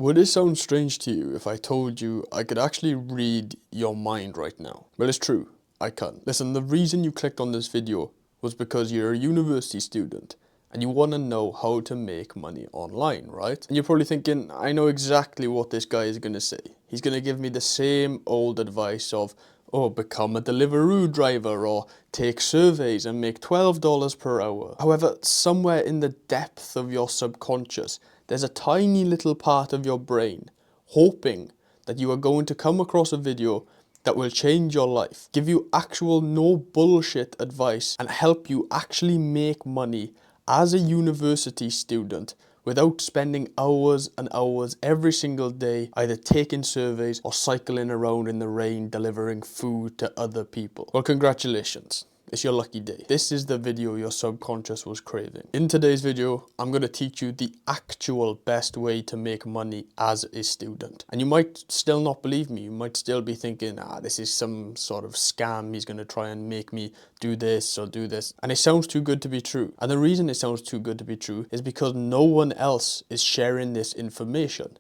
Would it sound strange to you if I told you I could actually read your mind right now? Well, it's true, I can. Listen, the reason you clicked on this video was because you're a university student and you want to know how to make money online, right? And you're probably thinking, I know exactly what this guy is going to say. He's going to give me the same old advice of, oh, become a Deliveroo driver or take surveys and make $12 per hour. However, somewhere in the depth of your subconscious, there's a tiny little part of your brain hoping that you are going to come across a video that will change your life, give you actual no bullshit advice and help you actually make money as a university student without spending hours and hours every single day either taking surveys or cycling around in the rain delivering food to other people. Well, congratulations. It's your lucky day. This is the video your subconscious was craving. In today's video, I'm going to teach you the actual best way to make money as a student. And you might still not believe me. You might still be thinking, this is some sort of scam. He's going to try and make me do this or do this. And it sounds too good to be true. And the reason it sounds too good to be true is because no one else is sharing this information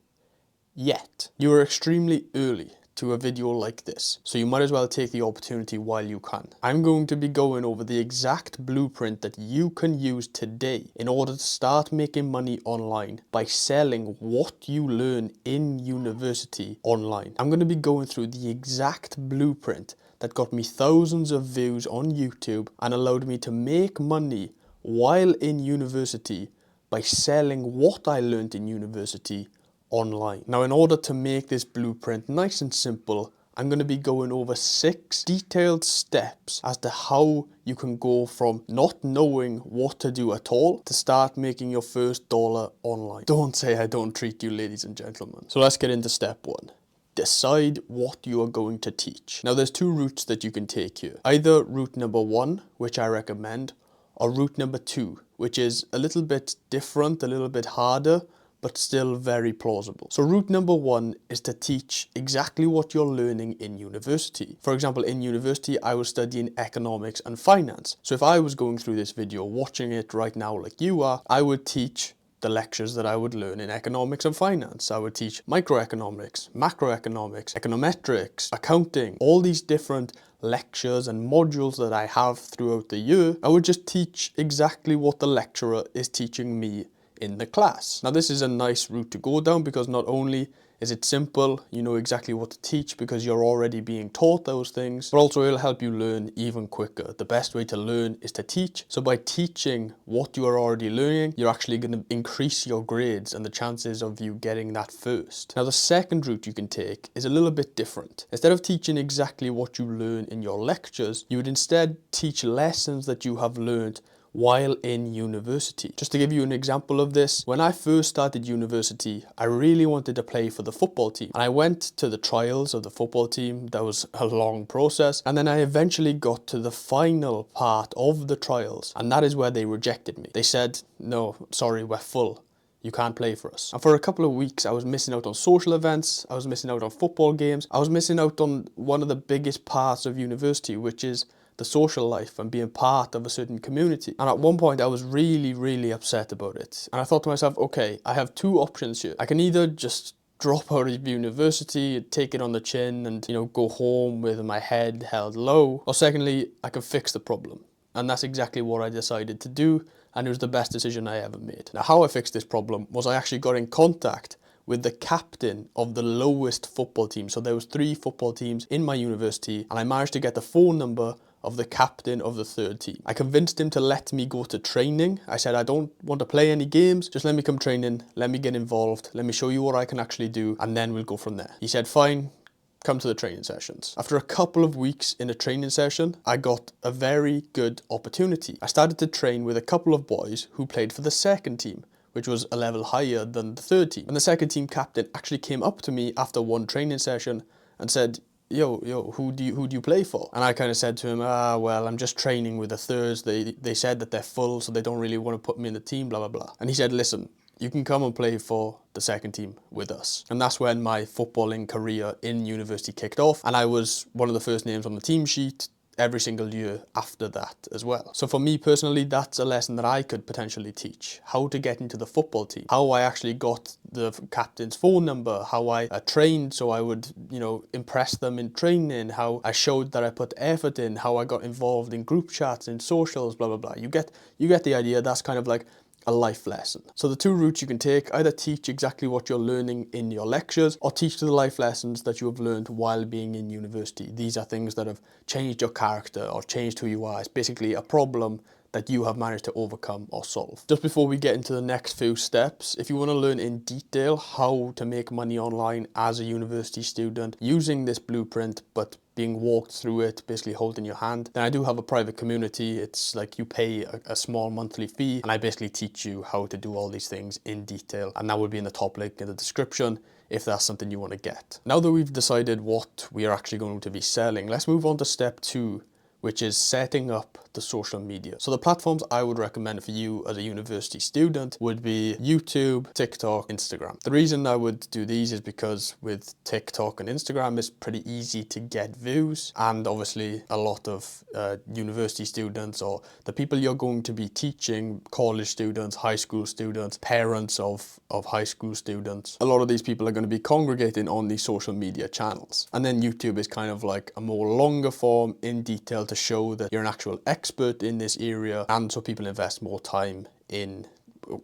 yet. You are extremely early to a video like this, so you might as well take the opportunity while you can. I'm going to be going over the exact blueprint that you can use today in order to start making money online by selling what you learn in university online. I'm going to be going through the exact blueprint that got me thousands of views on YouTube and allowed me to make money while in university by selling what I learned in university online. Now, in order to make this blueprint nice and simple, I'm going to be going over 6 detailed steps as to how you can go from not knowing what to do at all to start making your first dollar online. Don't say I don't treat you, ladies and gentlemen. So let's get into step 1. Decide what you are going to teach. Now, there's 2 routes that you can take here. Either route number 1, which I recommend, or route number 2, which is a little bit different, a little bit harder, but still very plausible. So route number 1 is to teach exactly what you're learning in university. For example, in university, I was studying economics and finance. So if I was going through this video, watching it right now like you are, I would teach the lectures that I would learn in economics and finance. I would teach microeconomics, macroeconomics, econometrics, accounting, all these different lectures and modules that I have throughout the year. I would just teach exactly what the lecturer is teaching me in the class. Now, this is a nice route to go down because not only is it simple, you know exactly what to teach because you're already being taught those things, but also it'll help you learn even quicker. The best way to learn is to teach. So by teaching what you are already learning, you're actually going to increase your grades and the chances of you getting that first. Now, the second route you can take is a little bit different. Instead of teaching exactly what you learn in your lectures, you would instead teach lessons that you have learned while in university. Just to give you an example of this, when I first started university, I really wanted to play for the football team. And I went to the trials of the football team. That was a long process. And then I eventually got to the final part of the trials. And that is where they rejected me. They said, no, sorry, we're full. You can't play for us. And for a couple of weeks, I was missing out on social events. I was missing out on football games. I was missing out on one of the biggest parts of university, which is the social life and being part of a certain community. And at one point I was really upset about it. And I thought to myself, okay, I have 2 options here. I can either just drop out of university, take it on the chin and, go home with my head held low. Or secondly, I can fix the problem. And that's exactly what I decided to do. And it was the best decision I ever made. Now, how I fixed this problem was I actually got in contact with the captain of the lowest football team. So there was 3 football teams in my university and I managed to get the phone number of the captain of the 3rd team. I convinced him to let me go to training. I said, I don't want to play any games, just let me come training, let me get involved, let me show you what I can actually do, and then we'll go from there. He said, fine, come to the training sessions. After a couple of weeks in a training session, I got a very good opportunity. I started to train with a couple of boys who played for the 2nd team, which was a level higher than the 3rd team. And the 2nd team captain actually came up to me after one training session and said, yo, who do you play for? And I kind of said to him, well, I'm just training with the 3rds. They said that they're full, so they don't really want to put me in the team, blah, blah, blah. And he said, listen, you can come and play for the 2nd team with us. And that's when my footballing career in university kicked off. And I was one of the first names on the team sheet. every single year after that as well. So for me personally, that's a lesson that I could potentially teach. How to get into the football team, how I actually got the captain's phone number, how I trained so I would, impress them in training, how I showed that I put effort in, how I got involved in group chats and socials, blah, blah, blah. You get the idea. That's kind of like a life lesson. So the two routes you can take, either teach exactly what you're learning in your lectures or teach the life lessons that you have learned while being in university. These are things that have changed your character or changed who you are. It's basically a problem that you have managed to overcome or solve. Just before we get into the next few steps, if you want to learn in detail how to make money online as a university student using this blueprint, but being walked through it, basically holding your hand, then I do have a private community. It's like you pay a small monthly fee and I basically teach you how to do all these things in detail, and that will be in the top link in the description if that's something you want to get. Now that we've decided what we are actually going to be selling, let's move on to step 2, which is setting up the social media. So the platforms I would recommend for you as a university student would be YouTube, TikTok, Instagram. The reason I would do these is because with TikTok and Instagram, it's pretty easy to get views, and obviously a lot of university students or the people you're going to be teaching, college students, high school students, parents of high school students, a lot of these people are going to be congregating on these social media channels. And then YouTube is kind of like a more longer form, in detail, to show that you're an actual expert in this area, and so people invest more time in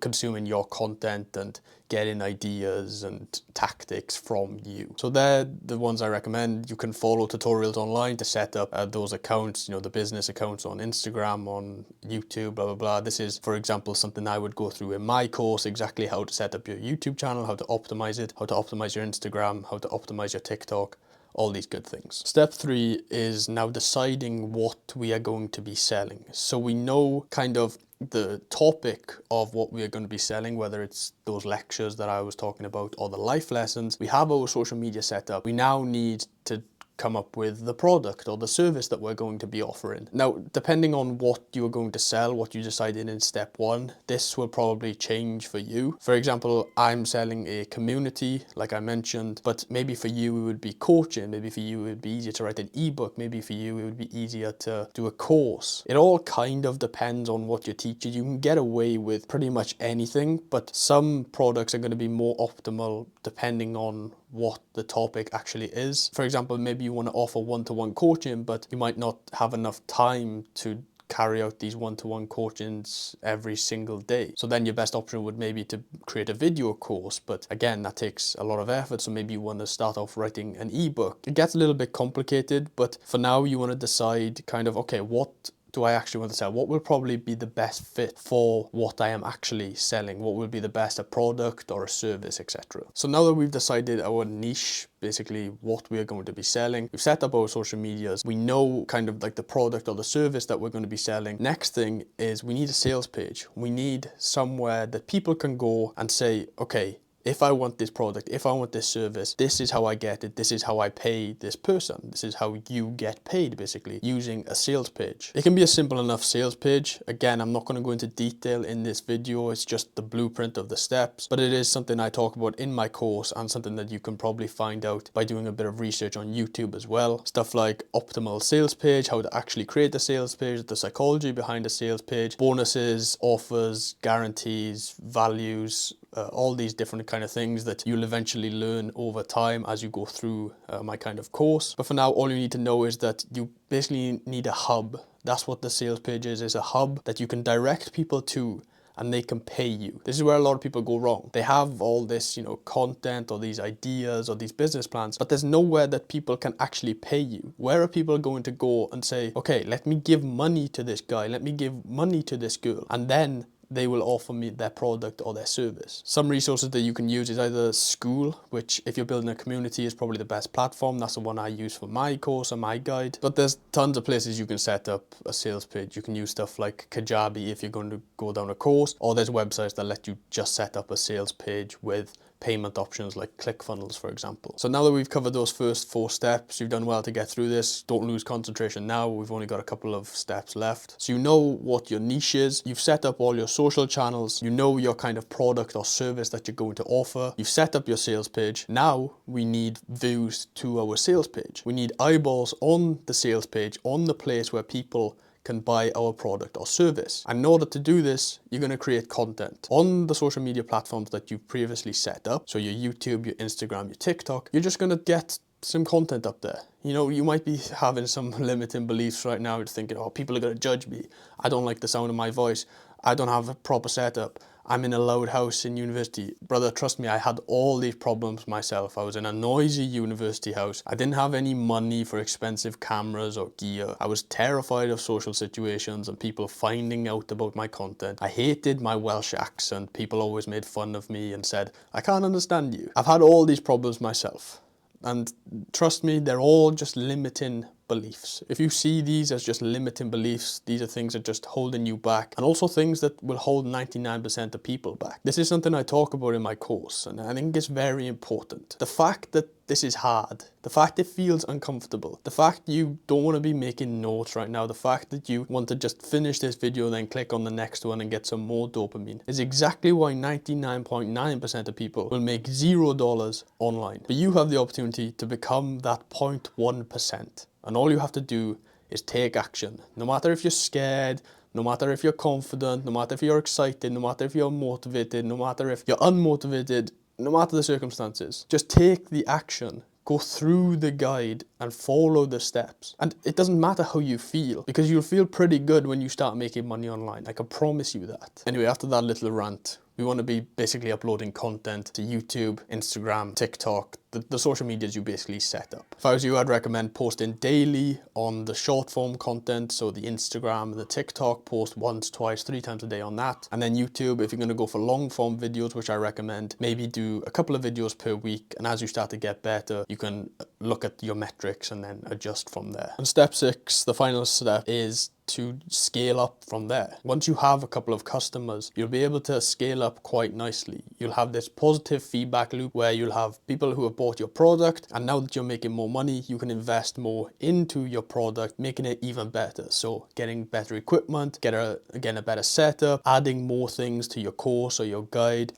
consuming your content and getting ideas and tactics from you. So they're the ones I recommend. You can follow tutorials online to set up those accounts, the business accounts on Instagram, on YouTube, blah, blah, blah. This is, for example, something I would go through in my course, exactly how to set up your YouTube channel, how to optimize it, how to optimize your Instagram, how to optimize your TikTok, all these good things. Step 3 is now deciding what we are going to be selling. So we know kind of the topic of what we are going to be selling, whether it's those lectures that I was talking about or the life lessons. We have our social media set up. We now need to come up with the product or the service that we're going to be offering. Now, depending on what you're going to sell, what you decided in step 1, this will probably change for you. For example, I'm selling a community, like I mentioned, but maybe for you it would be coaching, maybe for you it would be easier to write an ebook, maybe for you it would be easier to do a course. It all kind of depends on what you're teaching. You can get away with pretty much anything, but some products are going to be more optimal depending on what the topic actually is. For example, maybe you want to offer one-to-one coaching, but you might not have enough time to carry out these one-to-one coachings every single day. So then your best option would maybe to create a video course, but again, that takes a lot of effort. So maybe you want to start off writing an ebook. It gets a little bit complicated, but for now you want to decide kind of, okay, what do I actually want to sell? What will probably be the best fit for what I am actually selling? What will be the best, a product or a service, etc. So now that we've decided our niche, basically what we are going to be selling, we've set up our social medias, we know kind of like the product or the service that we're going to be selling. Next thing is we need a sales page. We need somewhere that people can go and say, okay, if I want this product, if I want this service, this is how I get it, this is how I pay this person, this is how you get paid, basically, using a sales page. It can be a simple enough sales page. Again, I'm not going to go into detail in this video, it's just the blueprint of the steps, but it is something I talk about in my course and something that you can probably find out by doing a bit of research on YouTube as well. Stuff like optimal sales page, how to actually create a sales page, the psychology behind a sales page, bonuses, offers, guarantees, values, all these different kind of things that you'll eventually learn over time as you go through my kind of course. But for now, all you need to know is that you basically need a hub. That's what the sales page is a hub that you can direct people to and they can pay you. This is where a lot of people go wrong. They have all this, content or these ideas or these business plans, but there's nowhere that people can actually pay you. Where are people going to go and say, okay, let me give money to this guy, let me give money to this girl, and then they will offer me their product or their service. Some resources that you can use is either School, which if you're building a community is probably the best platform. That's the one I use for my course and my guide. But there's tons of places you can set up a sales page. You can use stuff like Kajabi if you're going to go down a course, or there's websites that let you just set up a sales page with payment options like ClickFunnels, for example. So now that we've covered those first 4 steps, you've done well to get through this. Don't lose concentration now. We've only got a couple of steps left. So you know what your niche is. You've set up all your social channels. You know your kind of product or service that you're going to offer. You've set up your sales page. Now we need views to our sales page. We need eyeballs on the sales page, on the place where people can buy our product or service. And in order to do this, you're going to create content on the social media platforms that you've previously set up. So your YouTube, your Instagram, your TikTok, you're just going to get some content up there. You know, you might be having some limiting beliefs right now. You're thinking, oh, people are going to judge me. I don't like the sound of my voice. I don't have a proper setup. I'm in a loud house in university. Brother, trust me, I had all these problems myself. I was in a noisy university house. I didn't have any money for expensive cameras or gear. I was terrified of social situations and people finding out about my content. I hated my Welsh accent. People always made fun of me and said, I can't understand you. I've had all these problems myself. And trust me, they're all just limiting beliefs. If you see these as just limiting beliefs, these are things that are just holding you back, and also things that will hold 99% of people back. This is something I talk about in my course, and I think it's very important. The fact that this is hard, the fact it feels uncomfortable, the fact you don't want to be making notes right now, the fact that you want to just finish this video then click on the next one and get some more dopamine is exactly why 99.9% of people will make $0 online. But you have the opportunity to become that 0.1%. And all you have to do is take action. No matter if you're scared, no matter if you're confident, no matter if you're excited, no matter if you're motivated, no matter if you're unmotivated, no matter the circumstances, just take the action. Go through the guide and follow the steps. And it doesn't matter how you feel, because you'll feel pretty good when you start making money online. I can promise you that. Anyway, after that little rant, we want to be basically uploading content to YouTube, Instagram, TikTok, the social medias you basically set up. If I was you, I'd recommend posting daily on the short form content. So the Instagram, the TikTok, post once, twice, 3 times a day on that. And then YouTube, if you're going to go for long form videos, which I recommend, maybe do a couple of videos per week. And as you start to get better, you can look at your metrics and then adjust from there. And step 6, the final step, is to scale up from there. Once you have a couple of customers, you'll be able to scale up quite nicely. You'll have this positive feedback loop where you'll have people who have bought your product, and now that you're making more money, you can invest more into your product, making it even better. So getting better equipment, getting a better setup, adding more things to your course or your guide,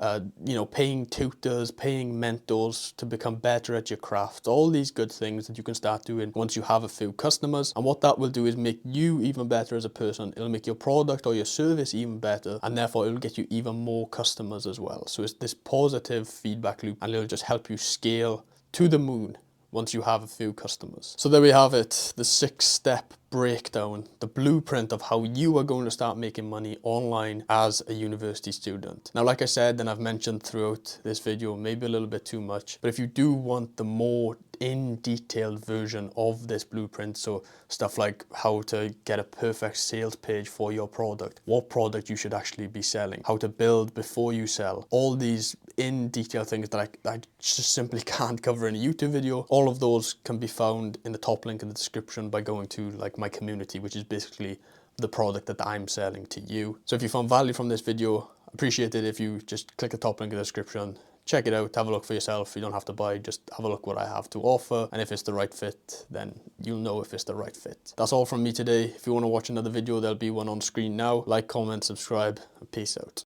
paying tutors, paying mentors to become better at your craft. All these good things that you can start doing once you have a few customers. And what that will do is make you even better as a person. It'll make your product or your service even better, and therefore it'll get you even more customers as well. So it's this positive feedback loop, and it'll just help you scale to the moon once you have a few customers. So there we have it, the 6-step breakdown, the blueprint of how you are going to start making money online as a university student. Now, like I said, and I've mentioned throughout this video, maybe a little bit too much, but if you do want the more in-detailed version of this blueprint, so stuff like how to get a perfect sales page for your product, what product you should actually be selling, how to build before you sell, all these in-detail things that I just simply can't cover in a YouTube video, all of those can be found in the top link in the description by going to my community, which is basically the product that I'm selling to you. So if you found value from this video, appreciate it if you just click the top link in the description, check it out, have a look for yourself. You don't have to buy, just have a look what I have to offer, and if it's the right fit, then you'll know if it's the right fit. That's all from me today. If you want to watch another video, there'll be one on screen now. Like, comment, subscribe, and peace out.